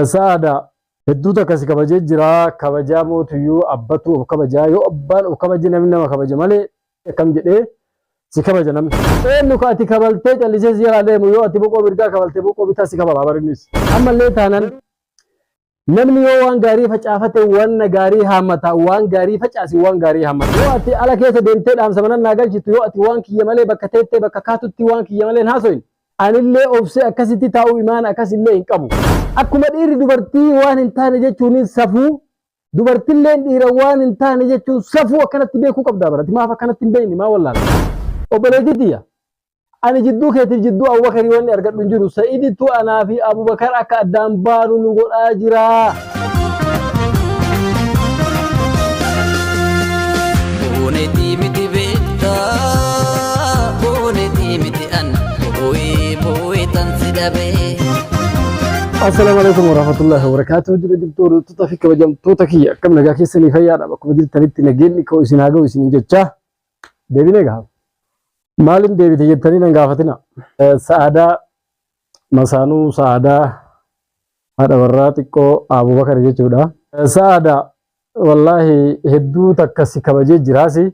Saada hedduutu akkasii kabajee jira. Kabajaa mootiyyuu abbatu of kabajaa yoo abbaan of kabaje namni nama kabaja malee akkam jedhee si kabaja namni. Eenyu ka ati kabaltee callisee si jalaa deemu yoo ati boqoo mirgaa kabaltee boqoo bitaa si kababa barinnis. Ammallee taanaan namni yoo waan gaarii facaafate waan gaarii hammata waan gaarii facaasi waan gaarii hammata. Yoo ati ala keessa deemtee dhaamsa manan naa galchitu yoo ati waan kiyya malee bakka teettee bakka kaatutti waan kiyya malee haasoin. Anillee obse akkasitti taa'uu imaana akkasillee hin qabu. Akkuma dhiirri dubartii waan hin taane jechuun safuu dubartillee dhiira waan hin taane jechuun safuu akkanatti beekuu qabda barati maaf akkanatti hin beekni maa wallaala. Obboleettiyya ani jidduu keetiif jidduu Abubakarii wanni argadhu hin jiru Sa'iditu anaa fi Abubakar akka addaan baanu nu godhaa jira. Booneti miti beekta booneti miti an boo'ee tan si dhabee. Assalamualaikum warahmatullahi wabarakatuh. Jira jirtu tuta fi kabajamtoota kiyya akkam nagaa keessanii fayyaadha bakkuma jirtanitti nageenyi ka'u isin haa ga'u isin jechaa deebinee gaaf. Maalin deebite jettanii nan gaafatina. Sa'aadaa Masaanuu Sa'aadaa haadha warraa xiqqoo Abubakar jechuudha. Sa'aadaa wallahi hedduu takkasi kabajee jiraasi.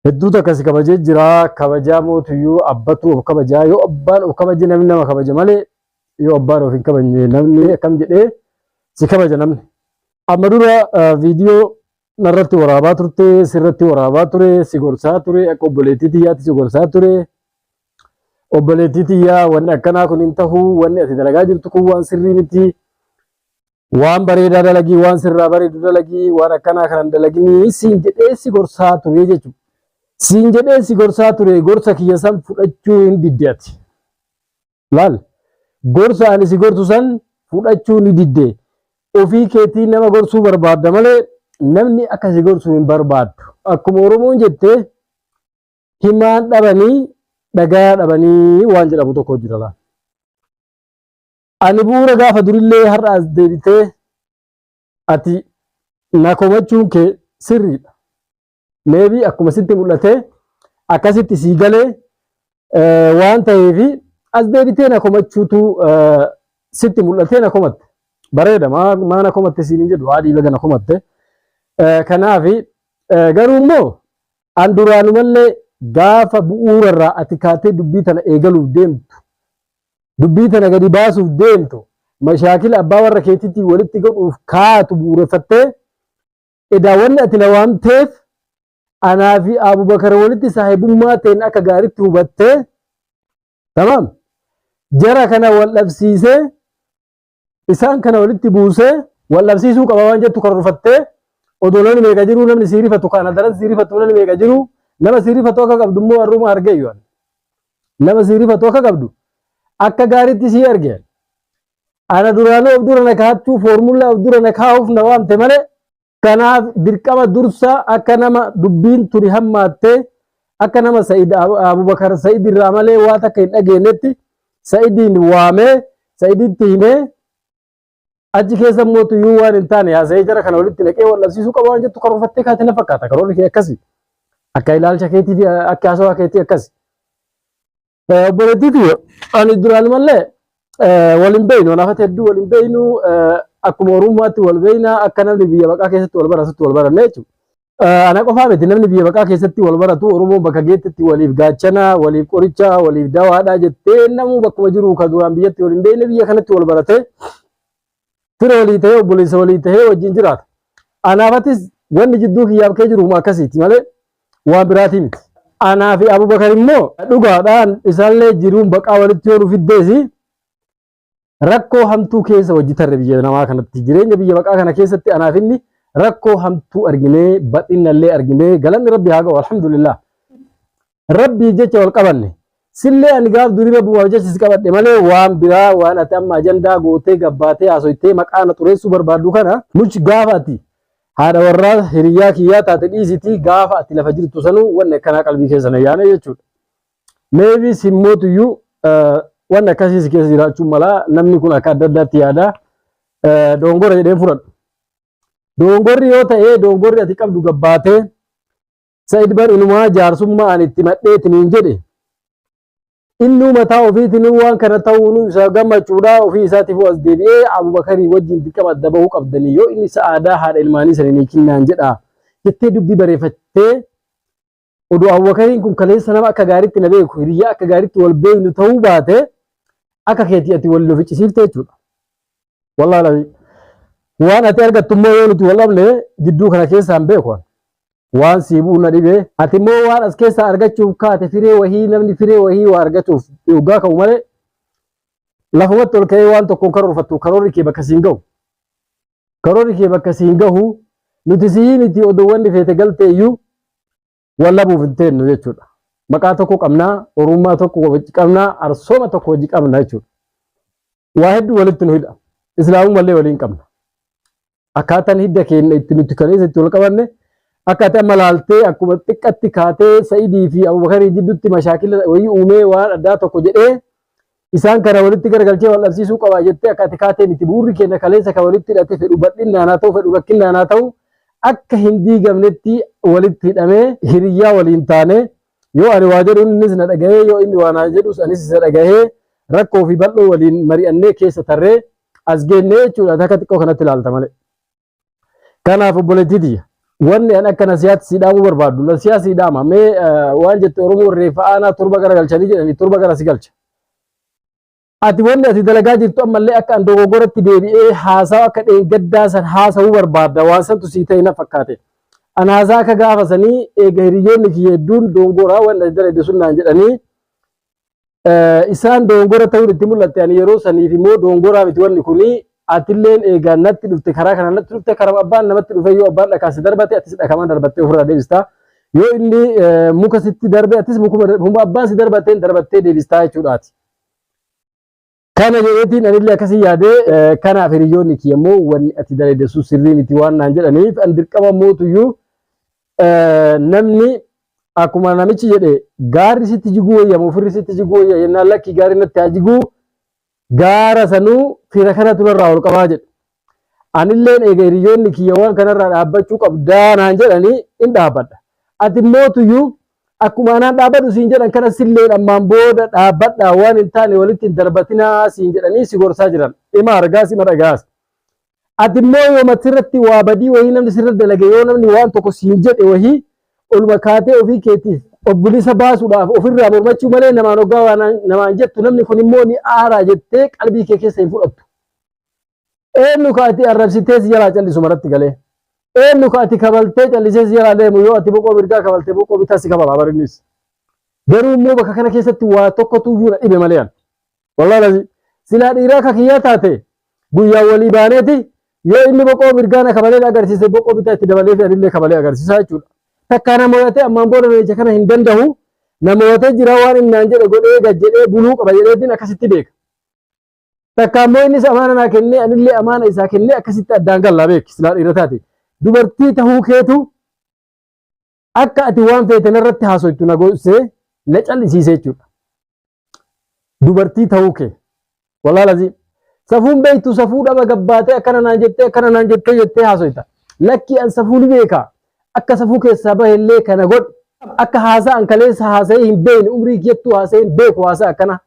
Hedduu takkasi kabajee jira. Kabajaa mootiyyuu abbatu of kabajaa yoo abbaan of kabaje namni nama kabaja malee yoo abbaan of hin kabajne namni akkam jedhee si kabaja namni. Amma dura viidiyoo narratti waraabaa turte sirratti waraabaa ture si gorsaa ture akka obboleettii xiyyaatti si gorsaa ture. Obboleettii xiyyaa wanni akkanaa kun hin tahu wanni ati dalagaa jirtu kun waan sirrii miti. Waan bareedaa dalagii waan sirraa bareedu dalagii waan akkanaa kanan dalagini siin jedhee si gorsaa ture jechuudha. Siin jedhee si gorsaa ture gorsa kiyya san fudhachuu hin didde ati. Laal gorsa ani si gorsu san fudhachuu ni didde. Ofii keetii nama gorsuu barbaadda malee namni akka si gorsu hin barbaaddu. Akkuma Oromoon jettee himaan dhabanii dhagaa dhabanii waan jedhamu tokko jira laal. Ani bu'uura gaafa durillee har'a as deebitee ati na komachuun kee sirriidha. Meebii akkuma sitti mul'ate akkasitti sii galee waan ta'eefi as deebitee na komachuutu sitti mul'atee na komatte. Bareeda maa na komatte siin jedhu haadhii baga na komatte. Kanaafi garuu immoo an duraanumallee gaafa bu'uurarraa ati kaatee dubbii tana eegaluuf deemtu dubbii tana gadi baasuuf deemtu mashaakila abbaa warra keetiitii walitti godhuuf kaatu bu'uureffattee edaa wanni ati na waamteef anaa fi Abubakar walitti saahibummaa ta'een akka gaariitti hubattee tamaam jara kana wal dhabsiisee isaan kana walitti buusee wal dhabsiisuu qaba waan jettu karoorfattee odoo namni meeqa jiru namni siirifatu kana daran siirifatu namni meeqa jiru nama siirifatu akka qabdu immoo warruma argeeyyu nama siirifatu akka qabdu akka gaariitti sii arge ana duraanuu of dura na kaachuu foormulaa of dura na kaa'uuf na waamte malee kanaaf dirqama dursa akka nama dubbiin turi hammaattee akka nama Sa'id Abubakar Sa'id irraa malee waan akka hin dhageenyetti Sa'idiin waamee Sa'iditti himee achi keessa mootiyyuu waan hin taane haasa'ee jara kana walitti naqee wal dhabsiisuu qaba waan jettu karoorfattee kaate na fakkaata. Karoorri kee akkasi akka ilaalcha keetii fi akka haasawaa keetii akkasi. Obboleettiitu ani duraanumallee wal hin beeynu naafata hedduu wal hin beeynu akkuma Oromummaatti wal beeyna akka namni biyya baqaa keessatti wal baratutti wal baranne jechuudha. Ana qofaa miti namni biyya baqaa keessatti wal baratu Oromoon bakka geettitti waliif gaachana waliif qoricha waliif dawaadha jettee namuu bakkuma jiru ka duraan biyyatti wal hin beeyne biyya kanatti wal baratee fira walii ta'ee obboleessa walii ta'ee wajjin jiraata. Anaafatis wanni jidduu kiyyaaf kee jiru akkasiiti malee waan biraatii miti. Anaa fi Abubakar immoo dhugaadhaan isaallee jiruun baqaa walitti yoo nu fiddeesi rakkoo hamtuu keessa wajji tarre biyya namaa kanatti jireenya biyya baqaa kana keessatti anaaf inni rakkoo hamtuu arginee badhinnallee arginee galanni rabbi haa ga'u alhamdulillah. Rabbii jecha wal qabanne sillee ani gaaf durii rabbumaa jecha si qabadhe malee waan biraa waan ati amma ajandaa gootee gabbaatee haasoytee maqaa na xureessuu barbaaddu kana nuti gaafa ati haadha warraa hiriyaa kiyyaa taate dhiisitii gaafa ati lafa jirtu sanuu wanni akkanaa qalbii keessa na yaane jechuudha. Meebii simmootuyyuu wanni akkasii si keessa jiraachuun malaa namni kun akka adda addaatti yaada dongora jedheen fudhadhu. Dongorri yoo ta'e dongorri ati qabdu gabbaatee Sa'id bar inumaa jaarsummaa ani itti madheetiniin jedhe إنه متى في تنوان كان تونو سجمع جودا وفي ساتي فوز دبي أبو بكر وجه دكما دبوا قبضنيو إني سعادة هاد الماني سنين كنا نجدا جتة دبي بريفتة ودو أبو بكر إنكم كلي سنة ما كجاريت نبيه كوريا كجاريت والبي نتوباته أكا كيتي والله في تسير تجول والله لا وانا ترجع تمويل والله بله جدو كنا كيس هم بيكون وان سيبو نديبه أتمو وان أسكيس أرجع تشوفك تفيري وهي نمني فيري وهي وأرجع تشوف يوجا كومره لهو تلقي وان تكون كرور فتو كروري كي بكسينجو كروري كي بكسينجو نتسيي نتي أدوان في تقلت يو والله بوفنتين نجتشود مكاتو كمنا وروما تكو كمنا أرسوما تكو جيك أمنا يجود واحد ولد تنهيدا إسلام ملء ولين كمنا أكاتن هيدا كين نتكلم ستول كمان أكاتن ملالته أكو تكتي كاته سيدي في أبو بكر جدّت مشاكل وهي أمه وأدا تكو جده إسان كنا ولد تكر قلتي والله سيسو كواجدت أكاتي كاته نتبور كنا كليس كولد تلاتة في ربطين أنا تو في ربكين أنا تو أك هندي جمنتي ولد تدامه هريا ولينتانه يو أرواجر الناس نرجعه يو إن واناجر أنيس نرجعه ركو في بلو ولين مري أنك كيس ترى أزجنه شو هذا كتكو خنا تلال تماله كنا في بوليتيدي وان أنا كنا سياسة سيدامو بربادو لا سياسة سيداما مي وان جت أورمو ريفا أنا تربة كرا قلشاني جاني تربة كرا سيقلش أتوان أتي دلقا جرتو أما اللي أكان دوغو غورت ديبي حاسا وكتين قداسا حاسا هو بربادا وانسان تسيتين فكاتي أنا هذاك جافا سني غيريون كي يدون دونغورا وان أجدر دسون نانجراني إسان دونغورا تقول تيمول يعني يرو سني في مو دونغورا بتوان نكوني أتلين إيجانات تلوت كرا كنا نتلوت كرا أبان نمت تلوفيو أبان لكاس دربتي أتيس أكمان دربتي هورا ديستا يو إني مكسيت دربتي أتيس هم أبان سدربتين دربتي ديستا يشورات كان جيتين أنا اللي أكسي ياده كان أفريجون كيمو وان أتدري دسوس سرين تيوان نانجراني فأندر كم موت يو namni akkuma namichi jedhe gaarri sitti jiguu wayya mufirri sitti jiguu wayya yennaan lakki gaarri natti haa jiguu gaara sanuu fira kanatu narraa ol qabaa jedhe anilleen eega hiriyoonni kiyyawwan kanarraa dhaabbachuu qabdaa naan jedhanii in dhaabbadha ati mootuyyuu akkuma anaan dhaabbadhu siin jedhan kana silleen ammaan booda dhaabbadha waan hin taane walitti hin darbatinaa siin jedhanii si gorsaa jiran ima argaas ima dhagaas ati immoo yoo matirratti waa badii wahii namni sirra dalage yoo namni waan tokko siin jedhe wahii olma kaatee ofii keetiif obbilisa baasuudhaaf ofirraa mormachuu malee namaan hoggaa waan namaan jettu namni kun immoo ni aaraa jettee qalbii kee keessa hin fudhattu. Eenyu ka ati arrabsitee si jalaa callisu maratti galee eenyu ka ati kabaltee callisee si jalaa deemu yoo ati boqoo mirgaa kabaltee boqoo bitaa si kabala barinnis. Garuu immoo bakka kana keessatti waa tokkotu iyyuu na dhibe malee wallaahi silaa dhiiraa ka kiyyaa taate guyyaa walii baaneeti yoo inni boqoo mirgaana kabalee agarsiise boqoo bitaa itti dabalee fi anillee kabalee agarsiisaa jechuudha. Takka namootatti ammaan booda reecha kana hin danda'u namoota jira waan innaan jedhe godhee gajjedhee buluu qaba jedheetiin akkasitti beeka. Takka ammoo innis amaana naa kennee anillee amaana isaa kennee akkasitti addaan gallaa beeki silaa dhiira taate. Dubartii tahuu keetu akka ati waan feete narratti haasoytu na goosee na callisiisee jechuudha. Dubartii tahuu kee wallaahi safuun beektu safuu dhaba gabbaatee akkana naan jettee haasoyta. Lakki an safuu ni beeka. Akka safuu keessaa bahillee kana godh akka haasaa an kaleessa haasa'ee hin beekne umrii kiyyattuu haasa'ee hin beeku haasaa akkana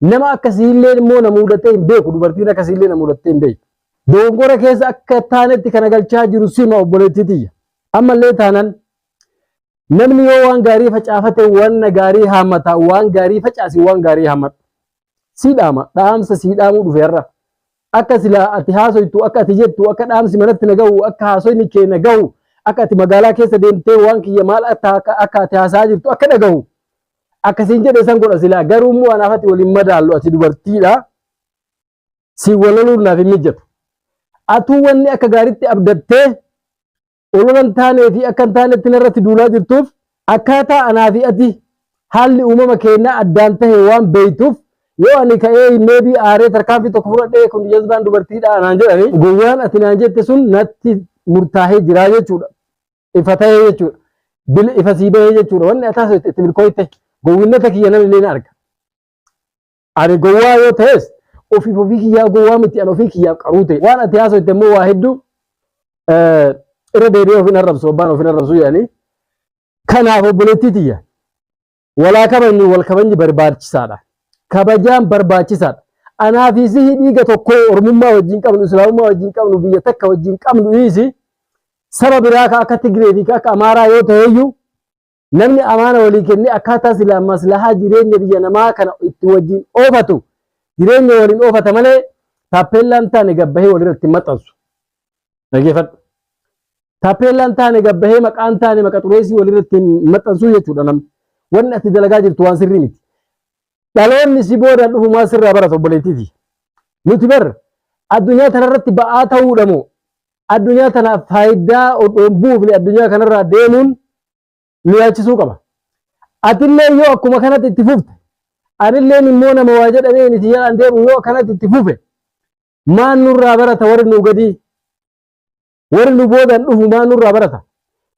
nama akkasiillee immoo na muudatee hin beeku dubartiin akkasiillee na muudattee hin beeku. Dogongora keessa akka taanetti kana galchaa jiru sima obboleettitiyya. Ammallee taanan namni yoo waan gaarii facaafate waan gaarii haammata waan gaarii facaasi waan gaarii haammata. Siidhaama dhaamsa siidhaamuu dhufeerra. Akka silaa ati haasoytu akka ati jettu akka dhaamsi manatti na gahu akka haasoyni kee na gahu akka ati magaalaa keessa deemtee waan kiyya maal akka ati haasaa jirtu akka dhagahu akkasiin jedhe san godha silaa garuu immoo anaaf ati waliin madaallu ati dubartiidha si walaluun naaf hin mijjatu atuu wanni akka gaariitti abdattee ololan taanee fi akka hin taanetti narratti duulaa jirtuuf akkaataa anaa fi ati haalli uumama keenyaa addaan tahe waan beeytuuf yoo ani ka'ee meebii aaree tarkaanfii tokko fudhadhee kun jazbaan dubartiidha anaan jedhani gowwaan ati naan jette sun natti murtaahee jiraa jechuudha. Ifa ta'ee jechuudha. Ifa sii bahee jechuudha. Wanni ataas itti milkooyte gowwinnata kiyya namni illee ni arga. Ani gowwaa yoo ta'es ofii kiyyaa gowwaa miti ani ofii kiyyaaf qaruute. Waan ati haasoyte immoo waa hedduu irra deebi'ee ofiin arrabsu abbaan ofiin arrabsu jedhanii. Kanaaf obboleettii tiyya walaa kabajni wal kabajni barbaachisaadha. kabajaan barbaachisaadha. Anaa fi sihi dhiiga tokko ormummaa wajjin qabnu islaamummaa wajjin qabnu biyya takka wajjin qabnu dhiisi saba biraa ka akka Tigree fi akka Amaaraa yoo ta'eyyuu namni amaana walii kennee akkaataa silaa maslahaa jireenya biyya namaa kana itti wajjin oofatu jireenya waliin oofata malee taappeellaan taane gabbahee walirratti maxxansu. Dhageeffadhu. Taappeellaan taane gabbahee maqaan taane maqa xureessii walirratti maxxansu jechuudha namni. Wanni ati dalagaa jirtu waan sirrii miti. Dhaloonni si booda dhufu maal sirraa barata obboleettiiti. Nuti bar addunyaa kanarratti ba'aa ta'uudha moo addunyaa tanaaf faayidaa buufne addunyaa kanarraa deemuun nu yaachisuu qaba. Atillee yoo akkuma kanatti itti fufte anilleen immoo nama waa jedhamee niti jedhan deemu yoo kanatti itti fufe maan nurraa barata warri nu gadii warri nu boodan dhufu maan nurraa barata.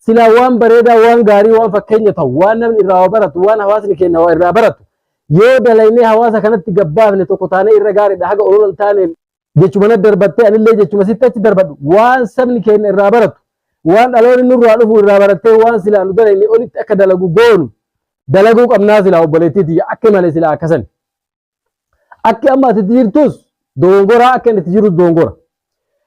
Silaa waan bareedaa waan gaarii waan fakkeenya ta'u waan namni irraa baratu waan hawaasni keenya irraa baratu yoo dalaynee hawaasa kanatti gabbaafne tokko taanee irra gaariidha haga ololan taane jechuma na darbattee anillee jechuma sitti achi darbadhu waan sabni keenya irraa baratu waan dhaloonni nurraa dhufu irraa barattee waan silaa nu dalaynee olitti akka dalagu goonu dalaguu qabnaa silaa obboleettiiti akka malee silaa akkasan akka amma ati jirtus dogongora akka inni jiru dogongora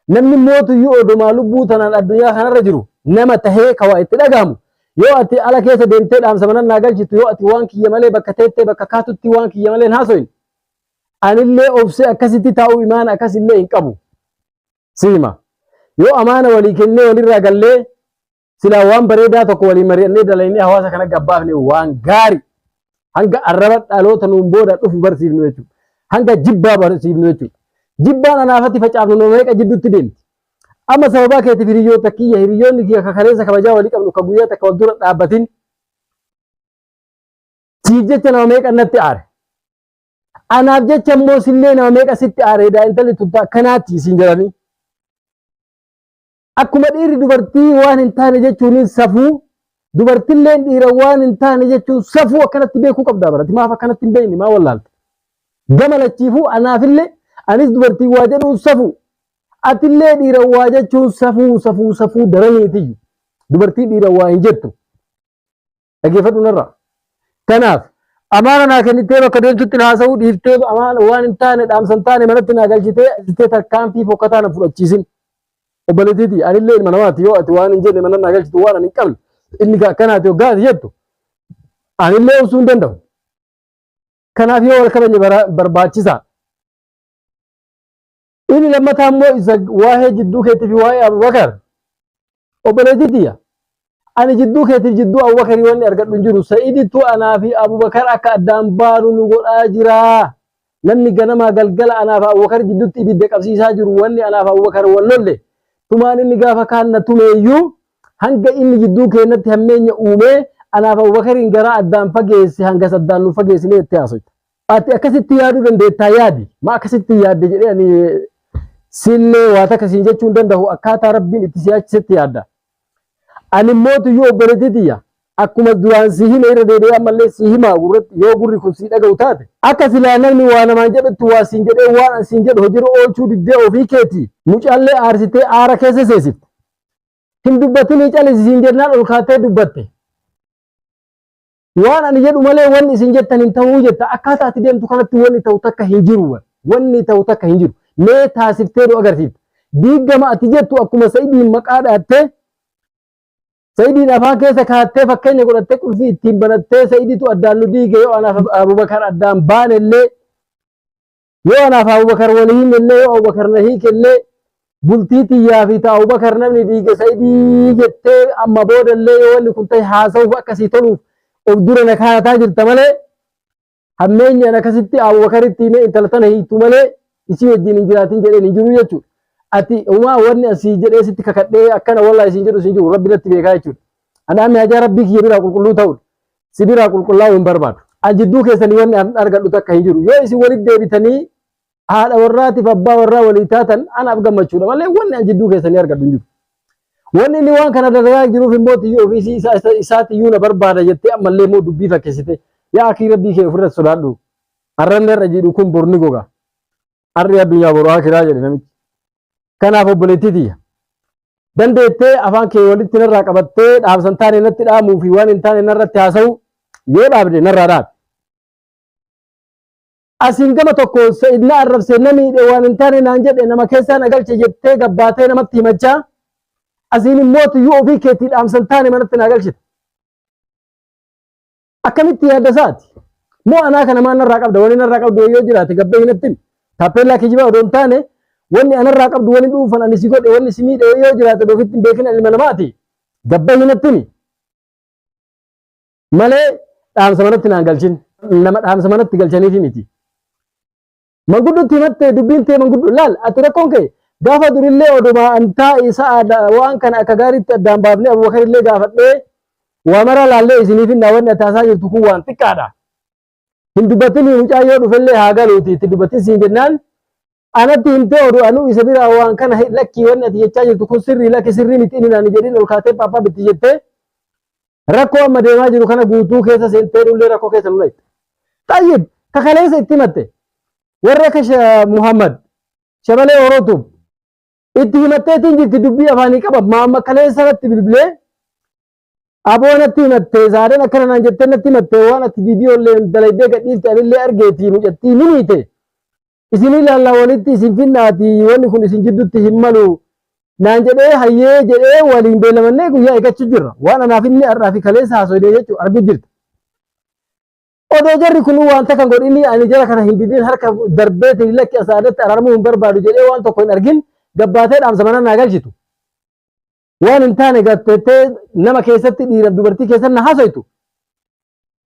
namni mootuyyuu odumaa lubbuu tanaan addunyaa kanarra jiru nama tahee kawaa itti dhagahamu yoo ati ala keessa deemtee dhaamsa manan naa galchitu yoo ati waan kiyya malee bakka teettee bakka kaatutti waan kiyya malee hin haasoin anillee obsee akkasitti taa'uu imaana akkasillee hin qabu siima yoo amaana walii kennee walirraa gallee silaa waan bareedaa tokko walii mari'annee dalaynee hawaasa kana gabbaafne waan gaari hanga arraba dhaloota nuun booda dhufu barsiifnu jechuudha hanga jibbaa barsiifnu jechuudha jibbaan anaafatti facaafnu nama meeqa jidduutti deemti. Amma sababa keetiif hiriyoota kiyya hiriyoonni kiyya kakareessa kabajaa walii qabnu ka guyyaa takka wal dura dhaabbatin siif jecha nama meeqa natti aare anaaf jecha immoo sillee nama meeqa sitti aareedha intalli tutta akkanaatti isin jedhanii akkuma dhiirri dubartii waan hin taane jechuun safuu dubartilleen dhiira waan hin taane jechuun safuu akkanatti beekuu qabdaa barati maaf akkanatti hin beekni maa wallaalte gama lachiifuu anaafillee anis dubartii waa jedhuun safuu atillee dhiira waa jechuun safuu daraniitiyyu dubartii dhiira waa hin jettu dhageeffadhu narraa. Kanaaf amaana naa kennitee bakka deemtutti haasa'uu dhiiftee amaana waan hin taane dhaamsan taane manatti naa galchitee tarkaanfii fokkataa na fudhachiisin obboleettiiti anillee ilma namaati yoo ati waan hin jenne mana naa galchitu waan ani hin qabne inni akkanaati hoggaati jettu anillee obsuu hin danda'u. Kanaaf yoo wal kabajne barbaachisaa. Inni lammataa immoo isa waa'ee jidduu keetii fi waa'ee Abubakar obboleettiitiyya ani jidduu keetiif jidduu Abubakarii wanni argadhu hin jiru Sa'iiditu anaa fi Abubakar akka addaan baanu nu godhaa jira namni ganamaa galgala anaa fi Abubakar jidduutti ibidda qabsiisaa jiru wanni anaa fi Abubakar wal lolle tumaan inni gaafa kaan na tumeeyyuu hanga inni jidduu keenyatti hammeenya uumee anaa fi Abubakariin garaa addaan fageesse hanga addaan nu fageessinee itti haasoita. Ati akkasitti yaaduu dandeettaa yaadi ma akkasitti yaadde jedhee ani sillee waa takka siin jechuun danda'u akkaataa rabbiin itti siyaachisetti yaadda. Ani mootuyyuu obboleettiitiyya akkuma duraan si hime irra deebi'ee ammallee si himaa gurratti yoo gurri kun si dhaga'u taate akka silaa namni waa namaan jedhutti waa siin jedhee waan siin jedhu hojiirra oolchuu diddee ofii keetii mucaallee aarsitee aara keessa seesifte. Hin dubbatinii calisi siin jennaan ol kaatee dubbatte. Waan ani jedhu malee wanni isin jettan hin ta'uu jetta akkaataa ati deemtu kanatti wanni ta'u takka hin jiru wanni ta'u takka hin jiru. Mee taasiftee nu agarsiifte diigama ati jettu akkuma Sa'iidiin maqaa dhaattee Sa'iidiin afaan keessa kaattee fakkeenya godhattee qulfii ittiin banattee Sa'iiditu addaan nu diige yoo anaaf Abubakar addaan baanellee yoo anaaf Abubakar waliin illee yoo Abubakar na hiikellee bultii xiyyaa fi ta'u Abubakar namni diige Sa'iidii jettee amma boodallee yoo wanni kun ta'e haasa'uuf akkasii toluuf of dura na kaataa jirta malee hammeenyaan akkasitti Abubakaritti intala tana hiitu malee isii wajjin hin jiraatin jedheen hin jiru jechuudha. Ati uumaa wanni asii jedhee sitti kakadhee akkana wallahi isin jedhu isin jiru rabbi natti beekaa jechuudha. Anaami ajaa rabbii kiyya biraa qulqulluu ta'udha. Si biraa qulqullaa'uu hin barbaadu. An jidduu keessanii wanni argadhu takka hin jiru. Yoo isin walitti deebitanii haadha warraatiif abbaa warraa walii taatan anaaf gammachuudha malee wanni an jidduu keessanii argadhu hin jiru. Wanni inni waan kana dalagaa jiruuf immoo tiyyoo ofiisii isaatiyyuu na barbaada jettee ammallee immoo dubbii fakkeessite. Yaa akii rabbii kee ofirratti sodaadhu. Harranni irra jiidhu kun borni goga. Harri addunyaa boroo akiraa jedhe namichi. Kanaaf obboleettitiyya dandeettee afaan kee walitti narraa qabattee dhaamsan taane natti dhaamuu fi waan hin taane narratti haasa'u yoo dhaabde narraa dhaabe. asin gama tokko Sa'idna arrabsee namni waan hin taane naan jedhe nama keessaa na galche jettee gabbaatee namatti himachaa asin immoo tuyyuu ofii keetii dhaamsan taane manatti na galchite. Akkamitti yaadda isaati? Moo anaa kana maan narraa qabda wani narraa qabdu yoo jiraate gabbee hinatti taappeellaa kijibaa odoo hin taane wanni anarraa qabdu wani dhuunfan ani si godhe wanni si miidhe yoo jiraate ofitti hin beekin ilma namaati gabbee hinatti malee dhaamsa manatti naan galchin nama dhaamsa manatti galchaniifi miti. Manguddotti himattee dubbiin tee manguddo laal ati rakkoon kee gaafa durillee oduma antaa isaa waan kana akka gaariitti addaan baafnee Abubakar illee gaafadhee waa mara laallee isiniif hin daawwanne taasaa jirtu kun waan xiqqaadha. Hin dubbatin mucaayoo dhufellee haa galuuti itti dubbatin siin jennaan anatti himtee oduu anu isa biraa waan kana lakkii wanni ati jechaa jirtu kun sirrii lakki sirrii miti inni naan jedhin ol kaatee paappaa bitti jettee rakkoo amma deemaa jiru kana guutuu keessa seentee dhullee rakkoo keessa nuna itti. Tayyib kakaleessa itti himatte warra akka Muhammad shabalee Orootuub itti himatteetiin jirti dubbii afaanii qaba maamma kaleessa natti bilbilee aboonatti himattee saadaan akkana naan jettee natti himattee waan ati viidiyoolee dalaydee gadhiifte anillee argeetii mucattii miniite isinii laallaa walitti isin finnaati wanni kun isin jidduutti hin malu naan jedhee hayyee jedhee waliin beelamannee guyyaa eeggachuu jirra waan anaaf inni har'aa fi kaleessa haasofnee jechuun arguu jirta. Odoo jarri kun wanta kan godhini ani jara kana hin didin harka darbeetiin lakki asaadatti araarmuu hin barbaadu jedhee waan tokko hin argin gabbaatee dhaamsa mana naa galchitu. Waan hin taane gatteettee nama keessatti dhiiraaf dubartii keessatti na haasoytu.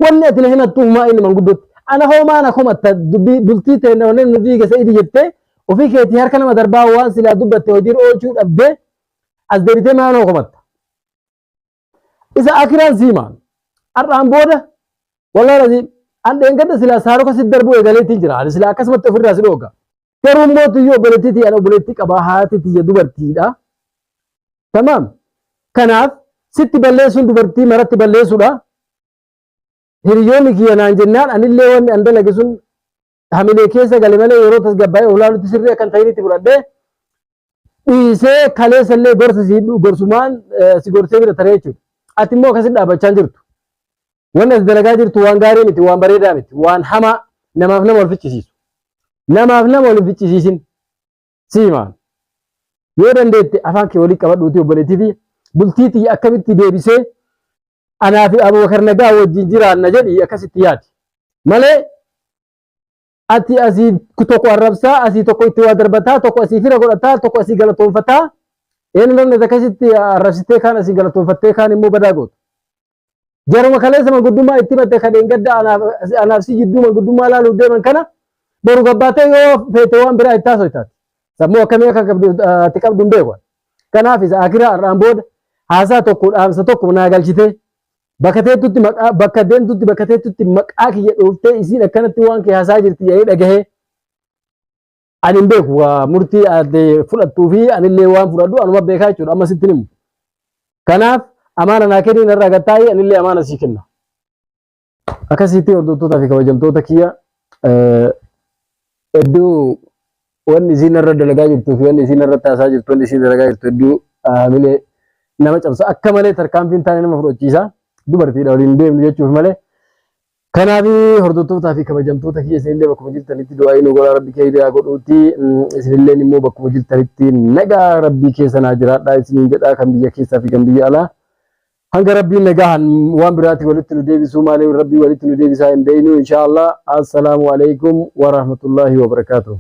Wanni ati na himattu humaa inni manguddotti. Ana hoomaa na kumatta dubbii bultii ta'e na wanneen nuti geessa idi jettee ofii keetii harka nama darbaa waan silaa dubbatte hojii oolchuu dhabdee as deebitee maanoo kumatta. Isa akiraan siimaan har'aan booda wallahi an dheengadda silaa saaroka si darbu eegaleetiin jira. Ani silaa akkasumatti ofirraa si dhooga. Garuu mootiyyoo obboleettiitii ani obboleettii qabaa haati tiyya dubartiidha. Tamam. Kanaaf sitti balleessuun dubartii maratti balleessuudha. Hiriyoonni kiyya naan jennaan anillee wanni an dalage sun hamilee keessa gale malee yeroo tasgabbaa'ee olaanutti sirrii akkan ta'initti fudhadhee dhiisee kaleessallee gorsa si gorsumaan si gorsee bira taree jechuudha. Ati immoo akkasitti dhaabbachaa jirtu. Wanni as dalagaa jirtu waan gaarii miti waan bareedaa miti waan hamaa namaaf nama wal ficcisiisu. Namaaf nama wal ficcisiisin siimaan. Yoo dandeette afaan kee walii qabadhuuti obboleettiifi bultiitii akkamitti deebisee anaa fi Abubakar nagaa wajjin jiraanna jedhi akkasitti yaadi. Malee ati asii tokko arrabsaa asii tokko itti waa darbataa tokko asii fira godhataa tokko asii galatoonfataa een namni akkasitti arrabsitee kaan asii galatoonfattee kaan immoo badaa gootu. Jaruma kaleessa manguddummaa itti himatte kadheen gadda anaaf si jidduu manguddummaa laaluu deeman kana boru gabbaatee yoo feete waan biraa itti haasoytaati. Sammuu akkamii akka ati qabdu hin beeku. Kanaaf isa akiraa har'aan booda haasaa tokko dhaamsa tokko naa galchitee bakka teettutti maqaa bakka deemtutti bakka teettutti maqaa kiyya dhooftee isiin akkanatti waan kee haasaa jirti jedhee dhagahee ani hin beeku murtii ati fudhattuu fi anillee waan fudhadhu anuma beekaa jechuudha amma sitti himu. Kanaaf amaana naa kenni narraa gattaa'ee anillee amaana sii kenna. Akkasitti hordoftootaa fi kabajamtoota kiyya hedduu wanni isiin irra dalagaa jirtuu fi wanni isiin irratti haasaa jirtu wanni isiin dalagaa jirtu hedduu hamilee nama cabsa akka malee tarkaanfiin taane nama fudhachiisa. Dubartiidha waliin deemnu jechuuf malee. Kanaaf hordoftootaa fi kabajamtoota kiyya isinillee bakkuma jirtanitti du'aa nu godhaa rabbi keeyyaa godhuuti isinillee immoo bakkuma jirtanitti nagaa rabbii keessa naa jiraadhaa isiniin jedhaa kan biyya keessaa fi kan biyya alaa. Hanga rabbiin nagaan waan biraatti walitti nu deebisuu malee rabbii walitti nu deebisaa hin beeknu inshaallah. Assalaamu alaikum wa rahmatullahi wa barakaatuh.